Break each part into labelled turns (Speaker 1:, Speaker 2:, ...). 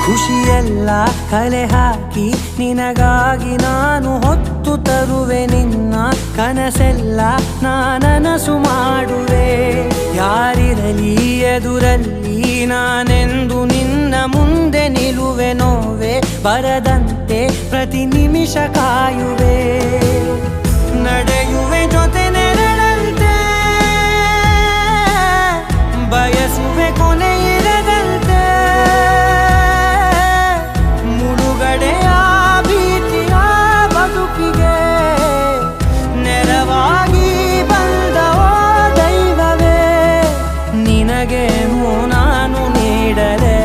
Speaker 1: ಖುಷಿಯೆಲ್ಲ ಕಲೆ ಹಾಕಿ ನಿನಗಾಗಿ ನಾನು ಹೊತ್ತು ತರುವೆ ನಿನ್ನ ಕನಸೆಲ್ಲ ನಾನನಸು ಮಾಡುವೆ ಯಾರಿರಲಿ ಎದುರಲ್ಲಿ ನಾನೆಂದು ನಿನ್ನ ಮುಂದೆ ನಿಲ್ಲುವೆ ನೋವೆ ಬರದಂತೆ ಪ್ರತಿ ನಿಮಿಷ ಕಾಯುವೆ ನಡೆಯುವೆ ಜೊತೆ ನೆರಳಂತೆ ಬಯಸುವೆ ಕೊನೆ ಇರದಂತೆ ಮುಳುಗಡೆಯ ಭೀತಿಯ ಬದುಕಿಗೆ ನೆರವಾಗಿ ಬಂದವೋ ದೈವವೇ ನಿನಗೇನು ನಾನು ನೀಡಲೆ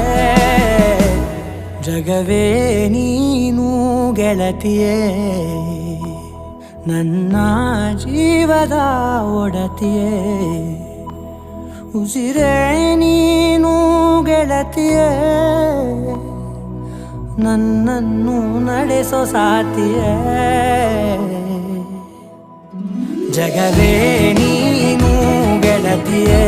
Speaker 1: ಜಗವೇ ನೀನು ಗೆಳತಿಯೇ ನನ್ನ ಜೀವದ ಒಡತಿಯೇ ಉಸಿರೇ ನೀನು ಗೆಳತಿಯೇ ನನ್ನನ್ನು ನಡೆಸೋ ಸಾತಿಯೇ ಜಗವೇ ನೀನು ಗೆಳತಿಯೇ